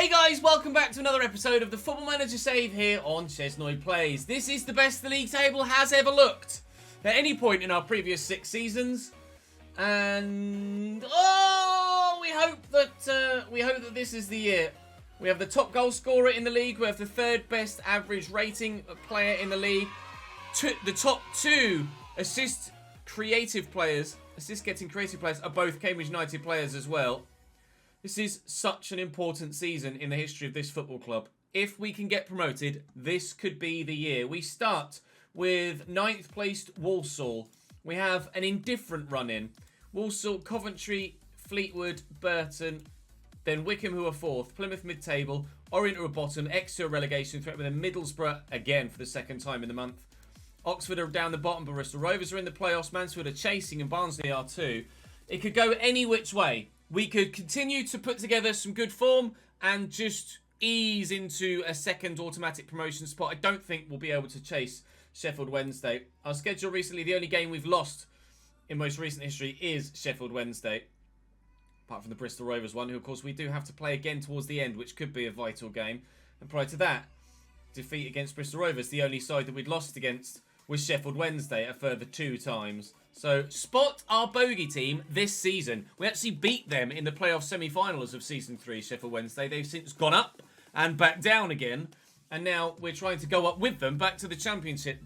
Hey guys, welcome back to another episode of the Football Manager Save here on ChesnoidPlays. This is the best the league table has ever looked at any point in our previous 6 seasons. And we hope that this is the year. We have the top goal scorer in the league. We have the 3rd best average rating player in the league. The top 2 assist-getting creative players are both Cambridge United players as well. This is such an important season in the history of this football club. If we can get promoted, this could be the year. We start with 9th placed Walsall. We have an indifferent run-in. Walsall, Coventry, Fleetwood, Burton, then Wickham, who are 4th, Plymouth mid-table, Orient are bottom, Exeter relegation threat, with Middlesbrough again for the 2nd time in the month. Oxford are down the bottom, but Bristol Rovers are in the playoffs. Mansfield are chasing, and Barnsley are too. It could go any which way. We could continue to put together some good form and just ease into a 2nd automatic promotion spot. I don't think we'll be able to chase Sheffield Wednesday. Our schedule recently, the only game we've lost in most recent history is Sheffield Wednesday. Apart from the Bristol Rovers one, who of course we do have to play again towards the end, which could be a vital game. And prior to that, defeat against Bristol Rovers, the only side that we'd lost against was Sheffield Wednesday a further 2 times. So, spot our bogey team this season. We actually beat them in the playoff semi-finals of Season 3, Sheffield Wednesday. They've since gone up and back down again. And now we're trying to go up with them back to the Championship.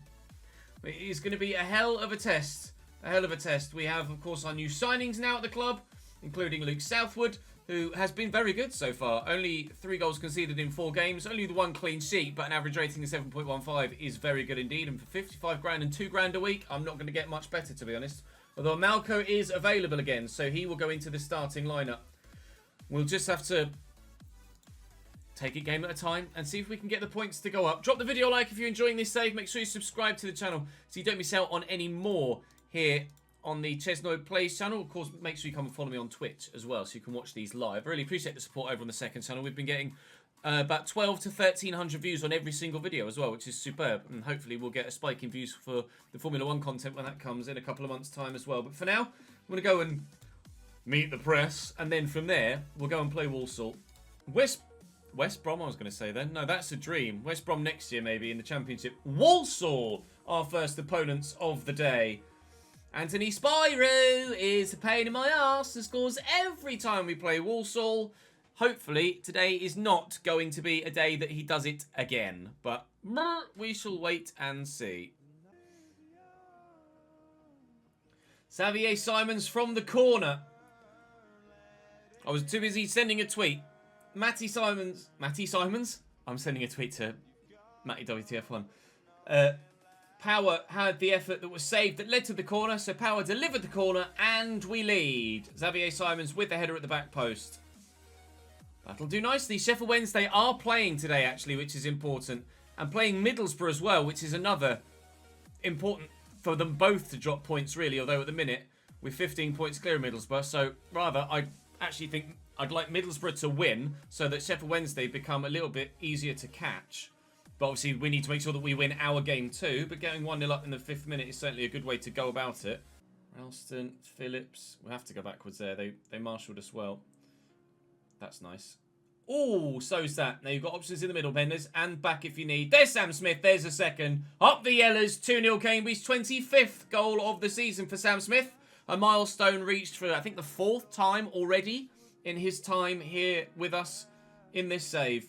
It is going to be a hell of a test. A hell of a test. We have, of course, our new signings now at the club, including Luke Southwood, who has been very good so far. Only 3 goals conceded in 4 games. Only the 1 clean sheet, but an average rating of 7.15 is very good indeed. And for 55 grand and 2 grand a week, I'm not going to get much better, to be honest. Although Malco is available again, so he will go into the starting lineup. We'll just have to take it game at a time and see if we can get the points to go up. Drop the video a like if you're enjoying this save. Make sure you subscribe to the channel so you don't miss out on any more here on the ChesnoidPlays channel. Of course, make sure you come and follow me on Twitch as well so you can watch these live. I really appreciate the support over on the 2nd channel. We've been getting about 12 to 1300 views on every single video as well, which is superb. And hopefully we'll get a spike in views for the Formula 1 content when that comes in a couple of months' time as well. But for now, I'm going to go and meet the press. And then from there, we'll go and play Walsall. West Brom, I was going to say then. No, that's a dream. West Brom next year maybe in the Championship. Walsall, our first opponents of the day. Anthony Spyro is a pain in my ass and scores every time we play Walsall. Hopefully, today is not going to be a day that he does it again. But we shall wait and see. Xavier Simons from the corner. I was too busy sending a tweet. Matty Simons? I'm sending a tweet to Matty WTF1. Power had the effort that was saved that led to the corner, so Power delivered the corner, and we lead. Xavier Simons with the header at the back post. That'll do nicely. Sheffield Wednesday are playing today, actually, which is important. And playing Middlesbrough as well, which is another important for them both to drop points, really. Although at the minute, we're 15 points clear of Middlesbrough. So, rather, I actually think I'd like Middlesbrough to win so that Sheffield Wednesday become a little bit easier to catch. But obviously, we need to make sure that we win our game too. But getting 1-0 up in the 5th minute is certainly a good way to go about it. Ralston, Phillips. We'll have to go backwards there. They marshalled us well. That's nice. Oh, so's that. Now you've got options in the middle, Benders. And back if you need. There's Sam Smith. There's a second. Up the Yellers. 2-0 Cambridge. 25th goal of the season for Sam Smith. A milestone reached for, I think, the 4th time already in his time here with us in this save.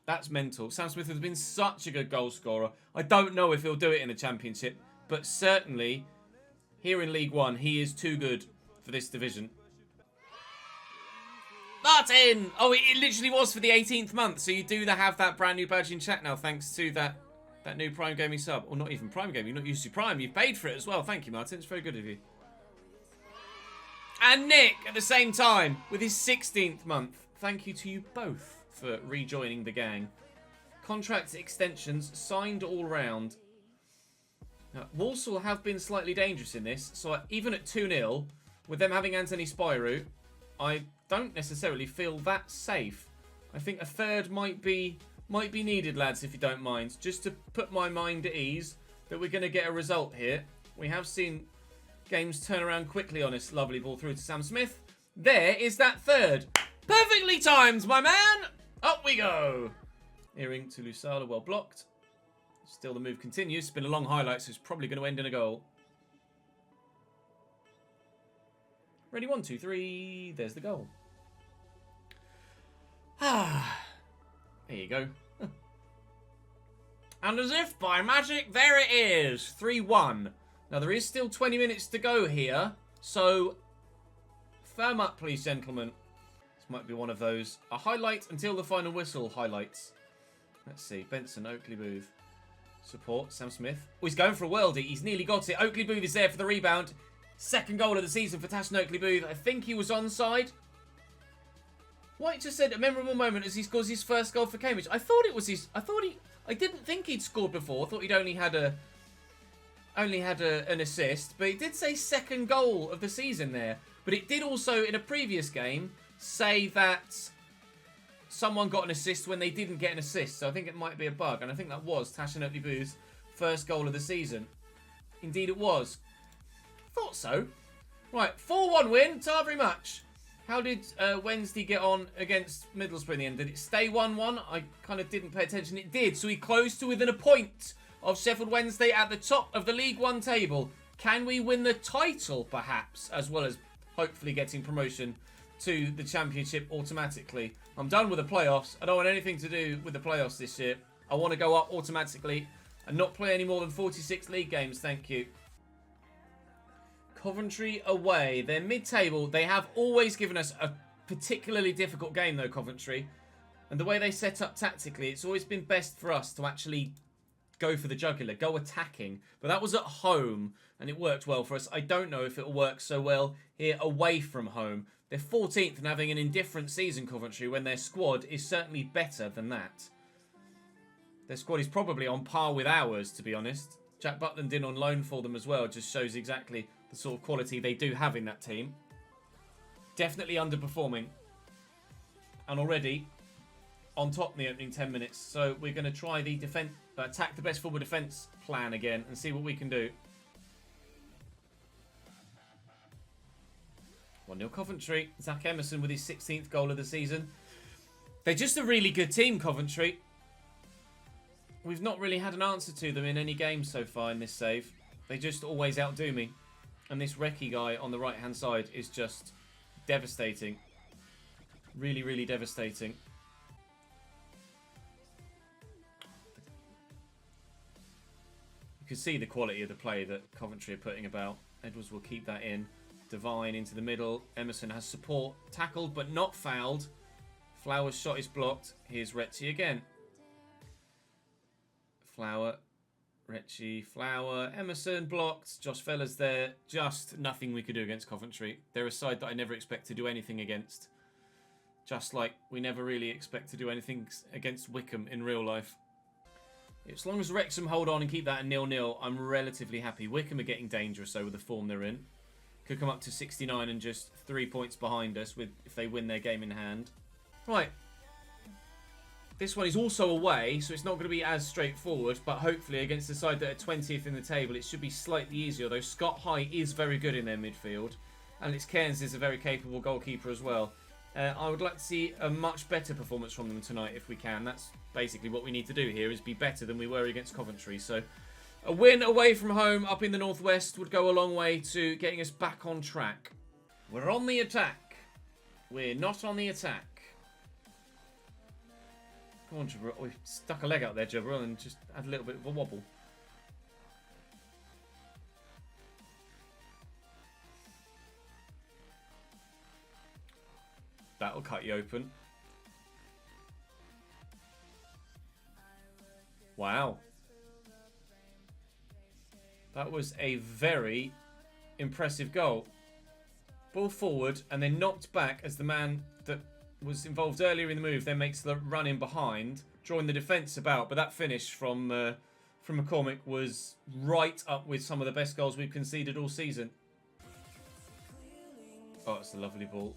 That's mental. Sam Smith has been such a good goal scorer. I don't know if he'll do it in the Championship, but certainly here in League One, he is too good for this division. That's in! Oh, it literally was for the 18th month, so you do have that brand new badge in chat now, thanks to that new Prime Gaming sub. Or not even Prime Gaming, you're not used to Prime. You've paid for it as well. Thank you, Martin. It's very good of you. And Nick, at the same time, with his 16th month. Thank you to you both for rejoining the gang. Contract extensions signed all round. Now, Walsall have been slightly dangerous in this, so even at 2-0, with them having Anthony Spyro, I don't necessarily feel that safe. I think a 3rd might be needed, lads, if you don't mind, just to put my mind at ease that we're going to get a result here. We have seen games turn around quickly on this lovely ball through to Sam Smith. There is that 3rd. Perfectly timed, my man! Up we go. Earring to Lusala, well blocked. Still the move continues. It's been a long highlight, so it's probably going to end in a goal. Ready, 1, 2, 3. There's the goal. Ah, there you go. And as if by magic, there it is. 3-1. Now, there is still 20 minutes to go here. So, firm up, please, gentlemen. This might be one of those. A highlight until the final whistle highlights. Let's see. Benson, Oakley Booth. Support, Sam Smith. Oh, he's going for a worldie. He's nearly got it. Oakley Booth is there for the rebound. Second goal of the season for Tash and Oakley Booth. I think he was onside. White just said a memorable moment as he scores his first goal for Cambridge. I thought it was his... I didn't think he'd scored before. I thought he'd only had an assist. But it did say second goal of the season there. But it did also, in a previous game, say that someone got an assist when they didn't get an assist. So I think it might be a bug. And I think that was Tash and Oakley Booth's first goal of the season. Indeed it was. Thought so. Right, 4-1 win. Ta very much. How did Wednesday get on against Middlesbrough in the end? Did it stay 1-1? I kind of didn't pay attention. It did. So we closed to within a point of Sheffield Wednesday at the top of the League One table. Can we win the title, perhaps, as well as hopefully getting promotion to the Championship automatically? I'm done with the playoffs. I don't want anything to do with the playoffs this year. I want to go up automatically and not play any more than 46 league games. Thank you. Coventry away. They're mid-table. They have always given us a particularly difficult game, though, Coventry. And the way they set up tactically, it's always been best for us to actually go for the jugular, go attacking. But that was at home, and it worked well for us. I don't know if it'll work so well here away from home. They're 14th and having an indifferent season, Coventry, when their squad is certainly better than that. Their squad is probably on par with ours, to be honest. Jack Butland in on loan for them as well. Just shows exactly the sort of quality they do have in that team. Definitely underperforming. And already on top in the opening 10 minutes. So we're going to try the attack the best football defence plan again and see what we can do. 1-0 Coventry. Zach Emerson with his 16th goal of the season. They're just a really good team, Coventry. We've not really had an answer to them in any game so far in this save. They just always outdo me. And this Recce guy on the right-hand side is just devastating. Really, really devastating. You can see the quality of the play that Coventry are putting about. Edwards will keep that in. Devine into the middle. Emerson has support. Tackled but not fouled. Flower's shot is blocked. Here's Recce again. Flower, Recce, Flower, Emerson blocked. Josh Feller's there. Just nothing we could do against Coventry. They're a side that I never expect to do anything against. Just like we never really expect to do anything against Wickham in real life. As long as Wrexham hold on and keep that at 0-0, I'm relatively happy. Wickham are getting dangerous though with the form they're in. Could come up to 69 and just 3 points behind us if they win their game in hand. Right. This one is also away, so it's not going to be as straightforward, but hopefully against the side that are 20th in the table, it should be slightly easier, though Scott High is very good in their midfield. Alex Cairns is a very capable goalkeeper as well. I would like to see a much better performance from them tonight if we can. That's basically what we need to do here, is be better than we were against Coventry. So a win away from home up in the northwest would go a long way to getting us back on track. We're on the attack. We're not on the attack. Come on, Jabril. We've stuck a leg out there, Jabril, and just had a little bit of a wobble. That'll cut you open. Wow. That was a very impressive goal. Ball forward and then knocked back as the man that was involved earlier in the move then makes the run in behind, drawing the defence about. But that finish from McCormick was right up with some of the best goals we've conceded all season. Oh, it's a lovely ball.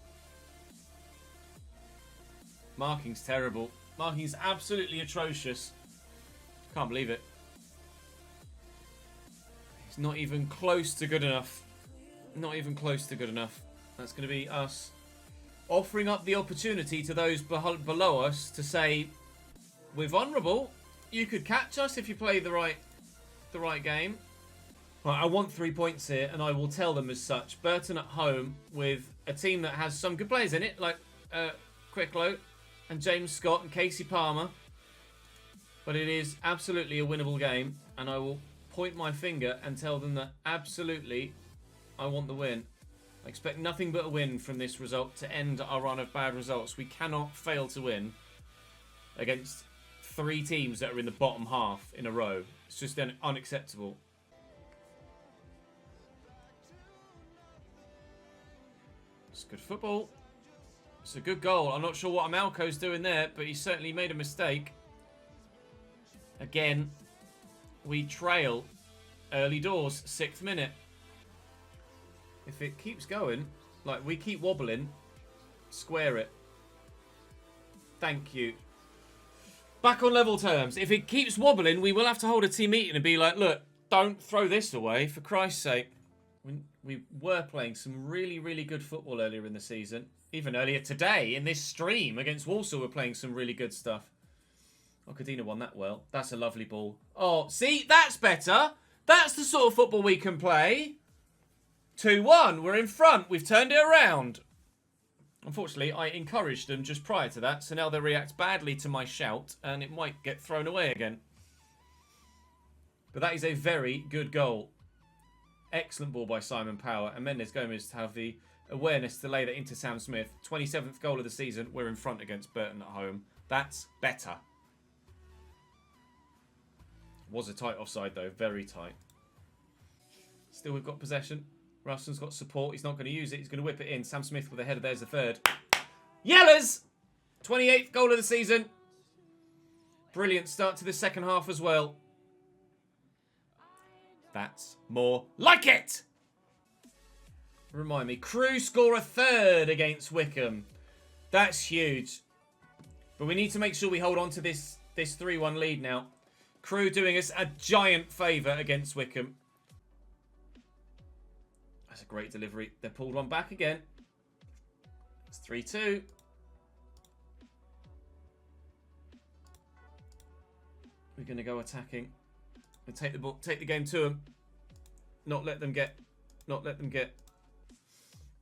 Marking's terrible. Marking's absolutely atrocious. Can't believe it. It's not even close to good enough. Not even close to good enough. That's going to be us offering up the opportunity to those below us to say, we're vulnerable. You could catch us if you play the right game. Right, I want 3 points here, and I will tell them as such. Burton at home with a team that has some good players in it, like Quicklow and James Scott and Casey Palmer. But it is absolutely a winnable game, and I will point my finger and tell them that absolutely I want the win. I expect nothing but a win from this result to end our run of bad results. We cannot fail to win against 3 teams that are in the bottom half in a row. It's just unacceptable. It's good football. It's a good goal. I'm not sure what Amalco's doing there, but he certainly made a mistake. Again, we trail early doors, 6th minute. If it keeps going, like we keep wobbling, square it. Thank you. Back on level terms. If it keeps wobbling, we will have to hold a team meeting and be like, look, don't throw this away, for Christ's sake. We were playing some really, really good football earlier in the season. Even earlier today, in this stream against Walsall, we're playing some really good stuff. Oh, Cadena won that well. That's a lovely ball. Oh, see, that's better. That's the sort of football we can play. 2-1, we're in front. We've turned it around. Unfortunately, I encouraged them just prior to that, so now they react badly to my shout, and it might get thrown away again. But that is a very good goal. Excellent ball by Simon Power, and Mendes Gomez to have the awareness to lay that into Sam Smith. 27th goal of the season. We're in front against Burton at home. That's better. Was a tight offside, though. Very tight. Still, we've got possession. Ralston's got support. He's not going to use it. He's going to whip it in. Sam Smith with a header. There's the third. Yellers! 28th goal of the season. Brilliant start to the second half as well. That's more like it! Remind me. Crew score a third against Wycombe. That's huge. But we need to make sure we hold on to this 3-1 lead now. Crew doing us a giant favour against Wycombe. That's a great delivery. They pulled one back again. It's 3-2. We're going to go attacking and take the ball, take the game to them. Not let them get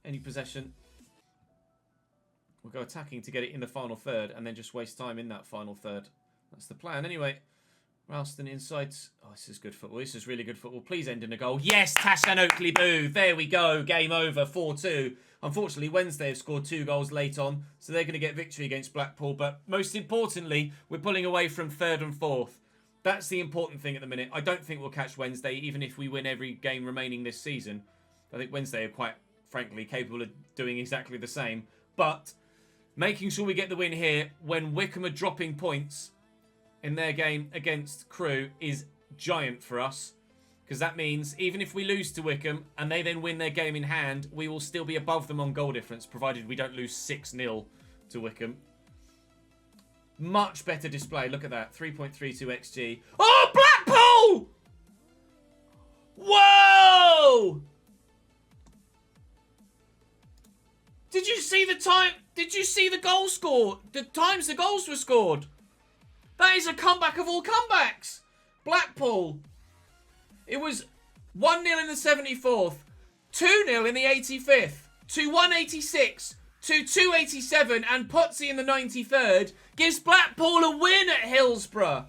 any possession. We'll go attacking to get it in the final third and then just waste time in that final third. That's the plan anyway. Ralston inside. Oh, this is good football. This is really good football. Please end in a goal. Yes, Tashan Oakley Boo. There we go. Game over. 4-2. Unfortunately, Wednesday have scored 2 goals late on, so they're going to get victory against Blackpool. But most importantly, we're pulling away from 3rd and 4th. That's the important thing at the minute. I don't think we'll catch Wednesday, even if we win every game remaining this season. I think Wednesday are quite, frankly, capable of doing exactly the same. But making sure we get the win here when Wycombe are dropping points in their game against Crew is giant for us. Because that means even if we lose to Wycombe and they then win their game in hand, we will still be above them on goal difference, provided we don't lose 6-0 to Wycombe. Much better display. Look at that. 3.32 XG. Oh, Blackpool! Whoa! Did you see the time? Did you see the goal score? The times the goals were scored. That is a comeback of all comebacks. Blackpool. It was 1-0 in the 74th, 2-0 in the 85th, 2-1-86, 2-2-87, and Potsy in the 93rd gives Blackpool a win at Hillsborough.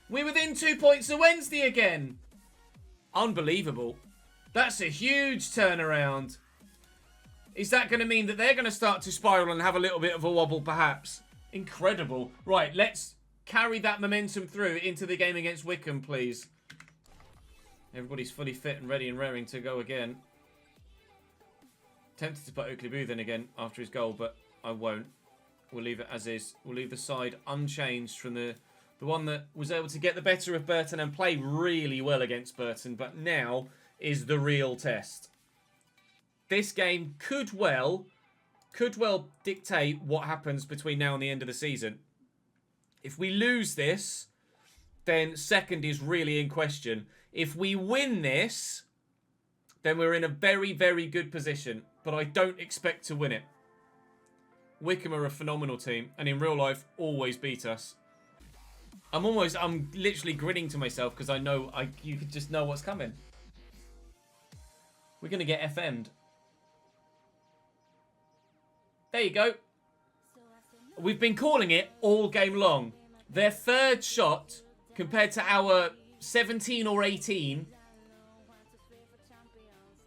We're within 2 points of Wednesday again. Unbelievable. That's a huge turnaround. Is that going to mean that they're going to start to spiral and have a little bit of a wobble, perhaps? Incredible. Right, let's carry that momentum through into the game against Wycombe, please. Everybody's fully fit and ready and raring to go again. Tempted to put Oakley Booth in again after his goal, but I won't. We'll leave it as is. We'll leave the side unchanged from the one that was able to get the better of Burton and play really well against Burton, but now is the real test. This game could well dictate what happens between now and the end of the season. If we lose this, then second is really in question. If we win this, then we're in a very, very good position. but I don't expect to win it. Wickham are a phenomenal team, and in real life, always beat us. I'm literally grinning to myself because I know, you could just know what's coming. We're going to get FM'd. There you go. We've been calling it all game long. Their third shot, compared to our 17 or 18,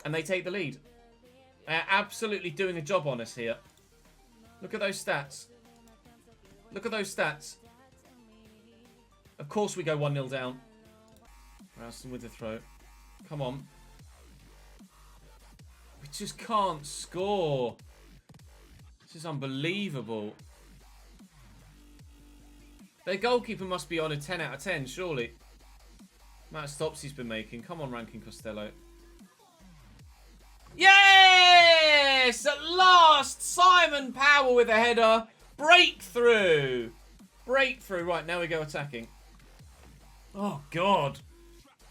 and they take the lead. They're absolutely doing a job on us here. Look at those stats. Look at those stats. Of course we go 1-0 down. Ralston with the throw. Come on. We just can't score. This is unbelievable. Their goalkeeper must be on a 10 out of 10, surely. Amount of stops he's been making. Come on, Rankin Costello. Yes! At last! Simon Powell with a header. Breakthrough! Breakthrough. Right, now we go attacking. Oh, God.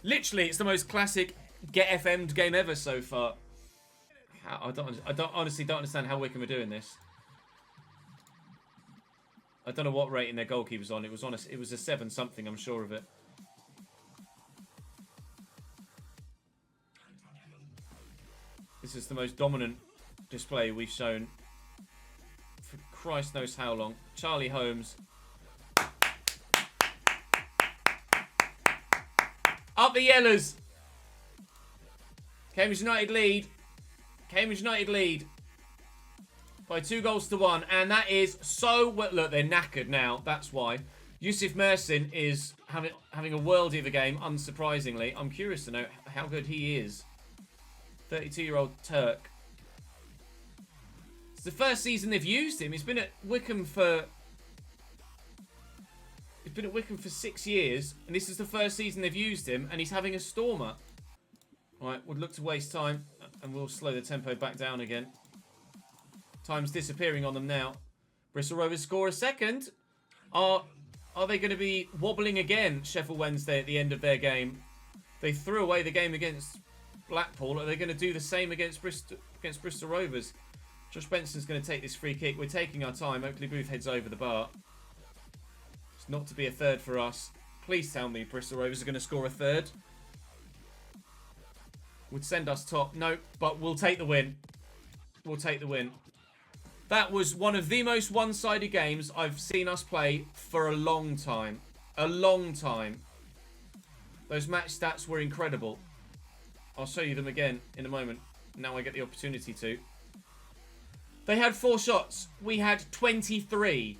Literally, it's the most classic get FM'd game ever so far. I honestly don't understand how Wickham are doing this. I don't know what rating their goalkeeper's on. It was a 7 something, I'm sure of it. This is the most dominant display we've shown for Christ knows how long. Charlie Holmes. Up the Yellers. Cambridge United lead. Cambridge United lead by 2-1. And that is so... Well, look, they're knackered now. That's why. Yusuf Mersin is having a worldie of a game, unsurprisingly. I'm curious to know how good he is. 32-year-old Turk. It's the first season they've used him. He's been at Wickham for... He's been at Wickham for 6 years, and this is the first season they've used him, and he's having a stormer. Right, would look to waste time, and we'll slow the tempo back down again. Time's disappearing on them now. Bristol Rovers score a second. Are they going to be wobbling again, Sheffield Wednesday, at the end of their game? They threw away the game against Blackpool. Are they going to do the same against Bristol Rovers? Josh Benson's going to take this free kick. We're taking our time. Oakley Booth heads over the bar. It's not to be a third for us. Please tell me Bristol Rovers are going to score a third. Would send us top. No, but we'll take the win. We'll take the win. That was one of the most one-sided games I've seen us play for a long time. A long time. Those match stats were incredible. I'll show you them again in a moment. Now I get the opportunity to. They had 4 shots. We had 23.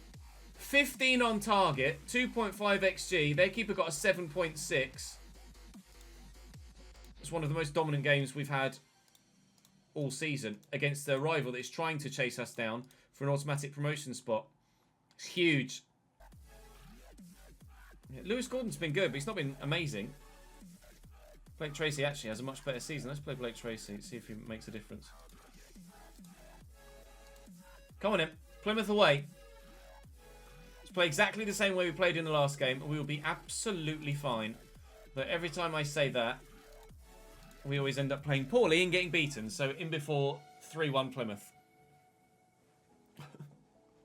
15 on target. 2.5 XG. Their keeper got a 7.6. It's one of the most dominant games we've had all season against a rival that is trying to chase us down for an automatic promotion spot. It's huge. Yeah, Lewis Gordon's been good, but he's not been amazing. Blake Tracy actually has a much better season. Let's play Blake Tracy, see if he makes a difference. Come on in. Plymouth away. Let's play exactly the same way we played in the last game, and we will be absolutely fine. But every time I say that, we always end up playing poorly and getting beaten. So in before 3-1 Plymouth.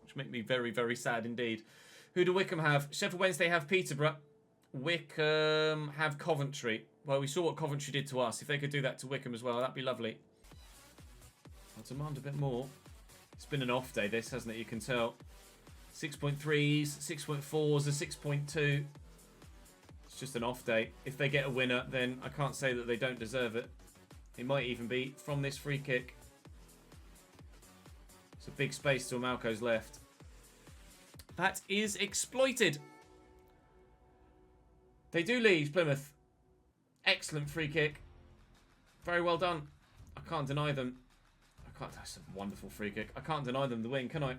Which make me very, very sad indeed. Who do Wickham have? Sheffield Wednesday have Peterborough. Wickham have Coventry. Well, we saw what Coventry did to us. If they could do that to Wickham as well, that'd be lovely. I'll demand a bit more. It's been an off day, this, hasn't it? You can tell. 6.3s, 6.4s, a 6.2. It's just an off day. If they get a winner, then I can't say that they don't deserve it. It might even be from this free kick. It's a big space to Amalco's left. That is exploited. They do lead, Plymouth. Excellent free kick. Very well done. I can't deny them. That's a wonderful free kick. I can't deny them the win, can I?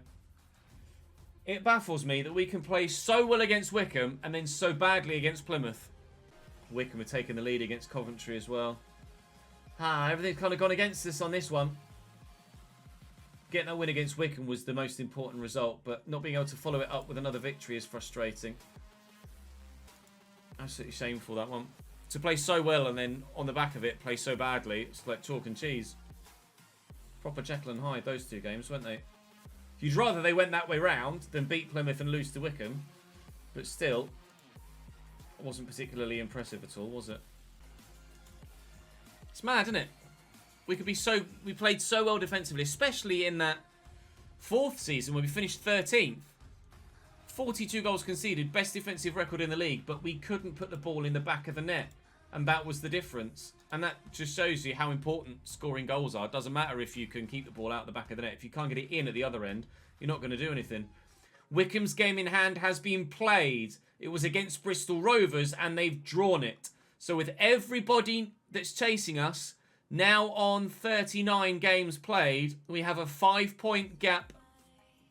It baffles me that we can play so well against Wickham and then so badly against Plymouth. Wickham are taking the lead against Coventry as well. Everything's kind of gone against us on this one. Getting a win against Wickham was the most important result, but not being able to follow it up with another victory is frustrating. Absolutely shameful, that one. To play so well and then on the back of it play so badly, it's like chalk and cheese. Proper Jekyll and Hyde, those 2 games, weren't they? You'd rather they went that way round than beat Plymouth and lose to Wickham. But still, it wasn't particularly impressive at all, was it? It's mad, isn't it? We played so well defensively, especially in that 4th season when we finished 13th. 42 goals conceded, best defensive record in the league, but we couldn't put the ball in the back of the net. And that was the difference. And that just shows you how important scoring goals are. It doesn't matter if you can keep the ball out the back of the net. If you can't get it in at the other end, you're not going to do anything. Wycombe's game in hand has been played. It was against Bristol Rovers and they've drawn it. So with everybody that's chasing us now on 39 games played, we have a 5-point gap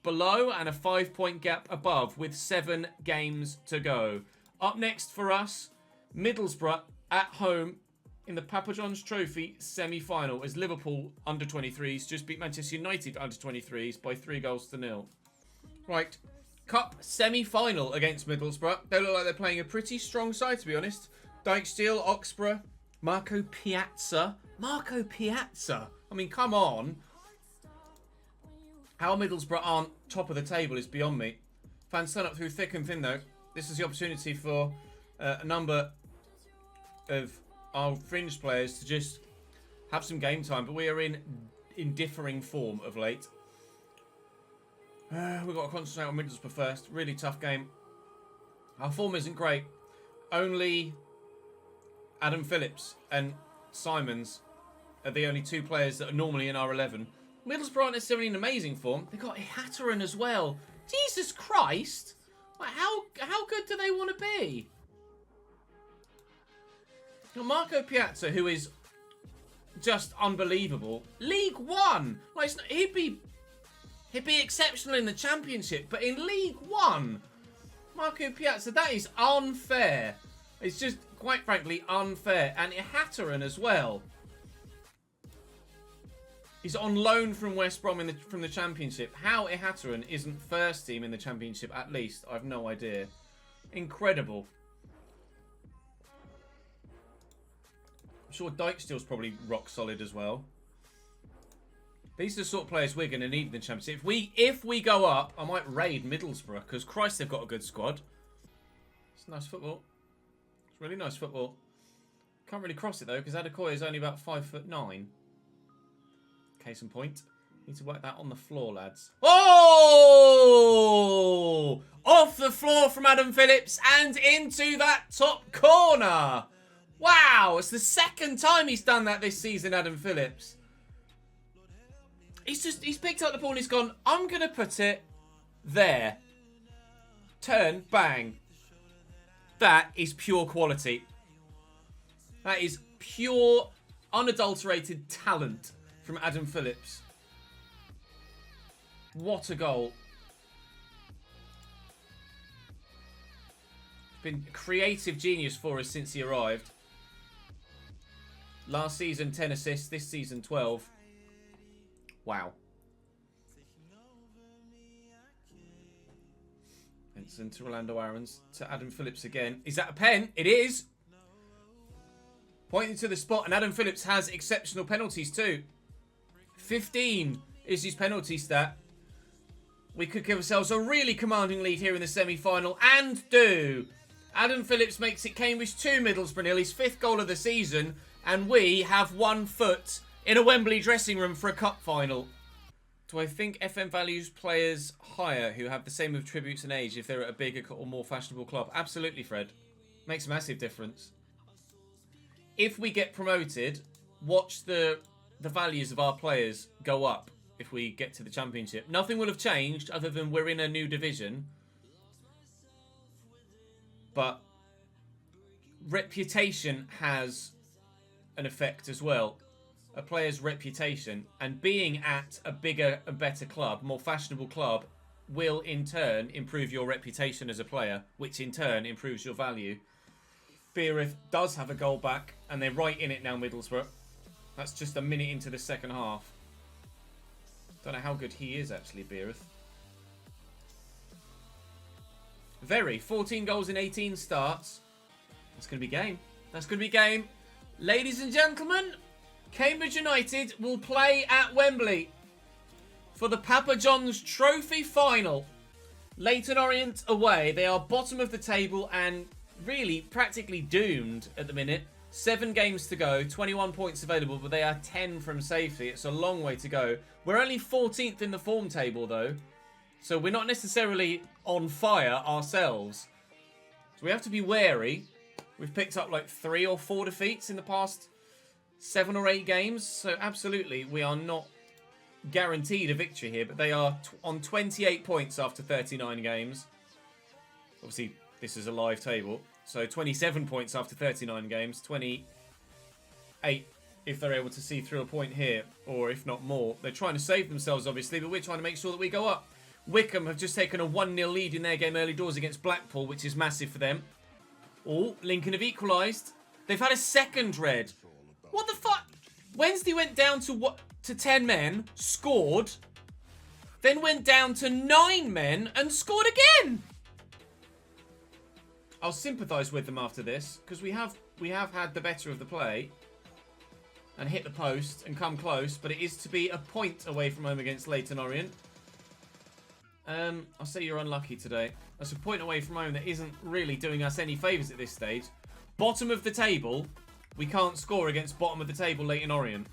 below and a 5-point gap above with 7 games to go. Up next for us, Middlesbrough at home in the Papa John's Trophy semi-final as Liverpool under-23s just beat Manchester United under-23s by 3-0. Right, Cup semi-final against Middlesbrough. They look like they're playing a pretty strong side, to be honest. Dijksteel, Oxborough, Marco Piazza. Marco Piazza. I mean, come on. How Middlesbrough aren't top of the table is beyond me. Fans turn up through thick and thin, though. This is the opportunity for a number of our fringe players to just have some game time, but we are in differing form of late. We've got to concentrate on Middlesbrough first. Really tough game. Our form isn't great. Only Adam Phillips and Simons are the only 2 players that are normally in our 11. Middlesbrough aren't necessarily in amazing form. They've got Hatteran as well. Jesus Christ! Like, how good do they want to be? Now, Marco Piazza, who is just unbelievable. League One! Like, he'd be exceptional in the Championship, but in League One, Marco Piazza, that is unfair. It's just, quite frankly, unfair. And Hatteran as well. He's on loan from West Brom from the Championship. How Hatteran isn't first team in the Championship, at least, I've no idea. Incredible. I'm sure Dijksteel's probably rock solid as well. These are the sort of players we're going to need in the Championship. If we go up, I might raid Middlesbrough, because Christ, they've got a good squad. It's nice football. It's really nice football. Can't really cross it, though, because Adekoya is only about 5'9". Case in point. Need to work that on the floor, lads. Oh! Off the floor from Adam Phillips and into that top corner. Wow! It's the 2nd time he's done that this season, Adam Phillips. He's picked up the ball and he's gone, I'm going to put it there. Turn, bang. That is pure quality. That is pure, unadulterated talent from Adam Phillips. What a goal. Been a creative genius for us since he arrived. Last season, 10 assists. This season, 12. Wow. Vincent to Orlando Aarons to Adam Phillips again. Is that a pen? It is. Pointing to the spot, and Adam Phillips has exceptional penalties too. 15 is his penalty stat. We could give ourselves a really commanding lead here in the semi-final, and do. Adam Phillips makes it Cambridge 2, Middlesbrough 0, his 5th goal of the season, and we have 1 foot in a Wembley dressing room for a cup final. Do I think FM values players higher who have the same attributes and age if they're at a bigger or more fashionable club? Absolutely, Fred. Makes a massive difference. If we get promoted, watch the values of our players go up if we get to the Championship. Nothing will have changed other than we're in a new division. But reputation has an effect as well. A player's reputation, and being at a bigger and better club, more fashionable club, will in turn improve your reputation as a player, which in turn improves your value. Beereth does have a goal back, and they're right in it now, Middlesbrough. That's just a minute into the second half. Don't know how good he is, actually, Beereth. Very. 14 goals in 18 starts. That's going to be game. That's going to be game. Ladies and gentlemen, Cambridge United will play at Wembley for the Papa John's Trophy final. Leyton Orient away. They are bottom of the table and really practically doomed at the minute. 7 games to go, 21 points available, but they are 10 from safety. It's a long way to go. We're only 14th in the form table, though. So we're not necessarily on fire ourselves. So we have to be wary. We've picked up like 3 or 4 defeats in the past 7 or 8 games. So absolutely, we are not guaranteed a victory here. But they are on 28 points after 39 games. Obviously, this is a live table. So 27 points after 39 games. 28 if they're able to see through a point here. Or if not more. They're trying to save themselves, obviously. But we're trying to make sure that we go up. Wickham have just taken a 1-0 lead in their game early doors against Blackpool, which is massive for them. Oh, Lincoln have equalised. They've had a second red. What the fuck? Wednesday went down to 10 men, scored, then went down to 9 men and scored again. I'll sympathise with them after this because we have had the better of the play and hit the post and come close, but it is to be a point away from home against Leyton Orient. I'll say you're unlucky today. That's a point away from home that isn't really doing us any favours at this stage. Bottom of the table, we can't score against bottom of the table Leyton Orient.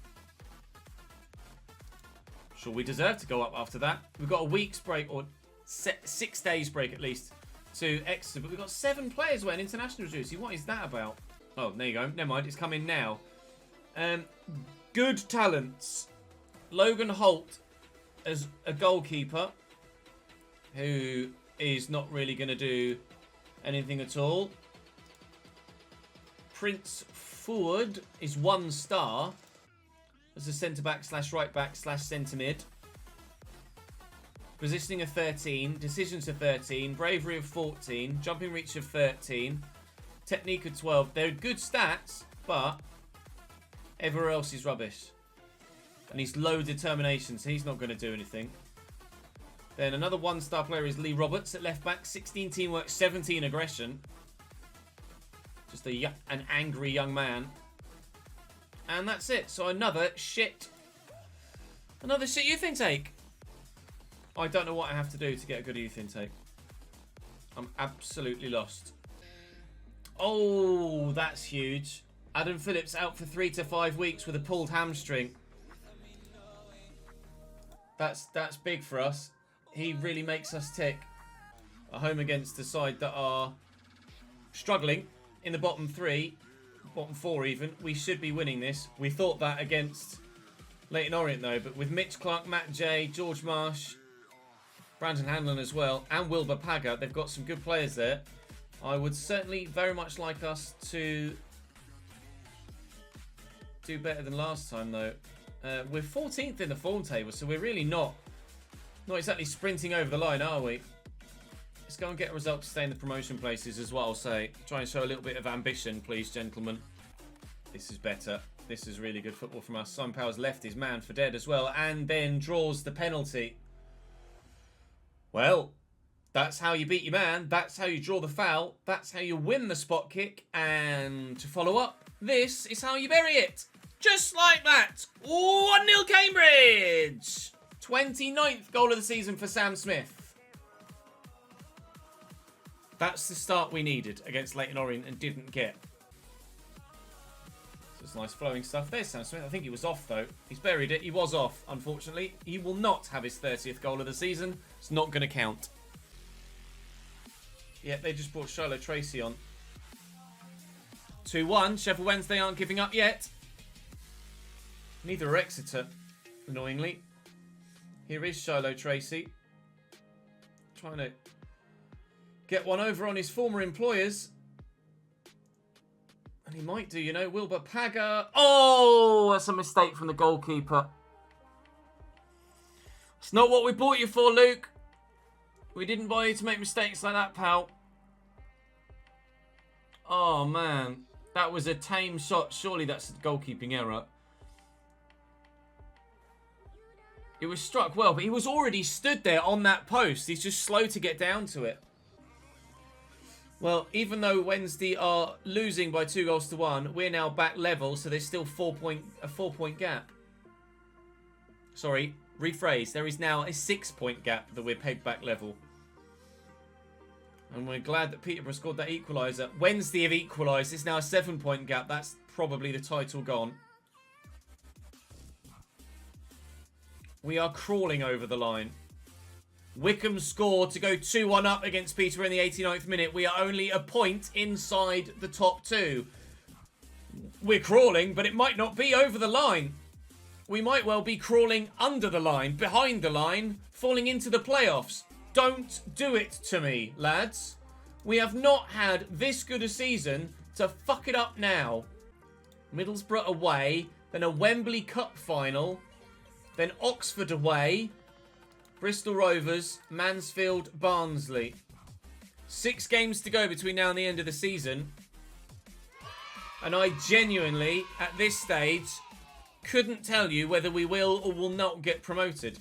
Sure, we deserve to go up after that. We've got a week's break, or 6 days break at least, to Exeter. But we've got 7 players away in international duty. What is that about? Oh, there you go. Never mind, it's coming now. Good talents. Logan Holt as a goalkeeper, who is not really going to do anything at all. Prince Ford is 1 star as a centre-back / right-back / centre-mid. Positioning of 13, decisions of 13, bravery of 14, jumping reach of 13, technique of 12. They're good stats, but everywhere else is rubbish. And he's low determination, so he's not going to do anything. Then another 1-star player is Lee Roberts at left back. 16 teamwork, 17 aggression. Just an angry young man. And that's it. So another shit youth intake. I don't know what I have to do to get a good youth intake. I'm absolutely lost. Oh, that's huge. Adam Phillips out for 3 to 5 weeks with a pulled hamstring. That's big for us. He really makes us tick. At home against a side that are struggling in the bottom 3, bottom 4 even. We should be winning this. We thought that against Leyton Orient though, but with Mitch Clark, Matt J, George Marsh, Brandon Hanlon as well, and Wilbur Paga, they've got some good players there. I would certainly very much like us to do better than last time though. We're 14th in the form table, so we're really not exactly sprinting over the line, are we? Let's go and get a result to stay in the promotion places as well, I'll say. Try and show a little bit of ambition, please, gentlemen. This is better. This is really good football from us. Simon Powers left his man for dead as well, and then draws the penalty. Well, that's how you beat your man. That's how you draw the foul. That's how you win the spot kick. And to follow up, this is how you bury it. Just like that. 1-0 Cambridge. 29th goal of the season for Sam Smith. That's the start we needed against Leyton Orient and didn't get. So it's nice flowing stuff. There's Sam Smith. I think he was off though. He's buried it. He was off, unfortunately. He will not have his 30th goal of the season. It's not going to count. Yeah, they just brought Shiloh Tracy on. 2-1. Sheffield Wednesday aren't giving up yet. Neither are Exeter, annoyingly. Here is Shiloh Tracy. Trying to get one over on his former employers. And he might do, you know. Wilbur Paga. Oh, that's a mistake from the goalkeeper. It's not what we bought you for, Luke. We didn't buy you to make mistakes like that, pal. Oh, man. That was a tame shot. Surely that's a goalkeeping error. It was struck well, but he was already stood there on that post. He's just slow to get down to it. Well, even though Wednesday are losing by 2-1, we're now back level, so there's still a 4-point gap. Sorry, rephrase. There is now a 6-point gap that we're pegged back level. And we're glad that Peterborough scored that equaliser. Wednesday have equalised. It's now a 7-point gap. That's probably the title gone. We are crawling over the line. Wickham scored to go 2-1 up against Peterborough in the 89th minute. We are only a point inside the top 2. We're crawling, but it might not be over the line. We might well be crawling under the line, behind the line, falling into the playoffs. Don't do it to me, lads. We have not had this good a season to fuck it up now. Middlesbrough away, then a Wembley Cup final, then Oxford away, Bristol Rovers, Mansfield, Barnsley. 6 games to go between now and the end of the season. And I genuinely, at this stage, couldn't tell you whether we will or will not get promoted.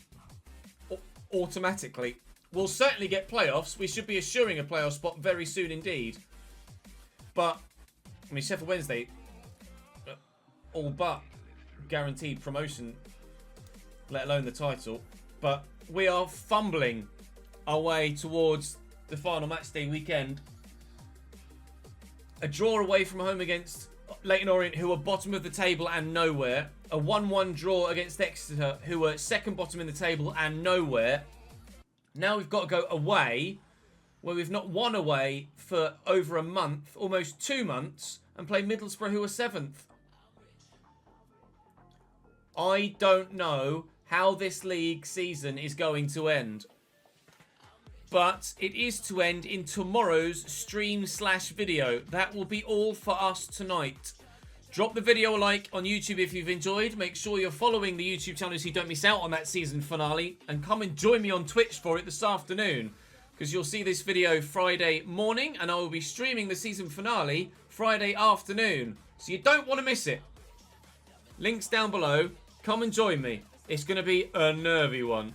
Automatically. We'll certainly get playoffs. We should be assuring a playoff spot very soon indeed. But, I mean, Sheffield Wednesday, all but guaranteed promotion, let alone the title. But we are fumbling our way towards the final matchday weekend. A draw away from home against Leyton Orient, who are bottom of the table and nowhere. A 1-1 draw against Exeter, who were second bottom in the table and nowhere. Now we've got to go away, where we've not won away for over a month, almost 2 months, and play Middlesbrough, who are 7th. I don't know how this league season is going to end. But it is to end in tomorrow's stream/video. That will be all for us tonight. Drop the video a like on YouTube if you've enjoyed. Make sure you're following the YouTube channel so you don't miss out on that season finale. And come and join me on Twitch for it this afternoon, because you'll see this video Friday morning and I will be streaming the season finale Friday afternoon. So you don't want to miss it. Links down below. Come and join me. It's going to be a nervy one.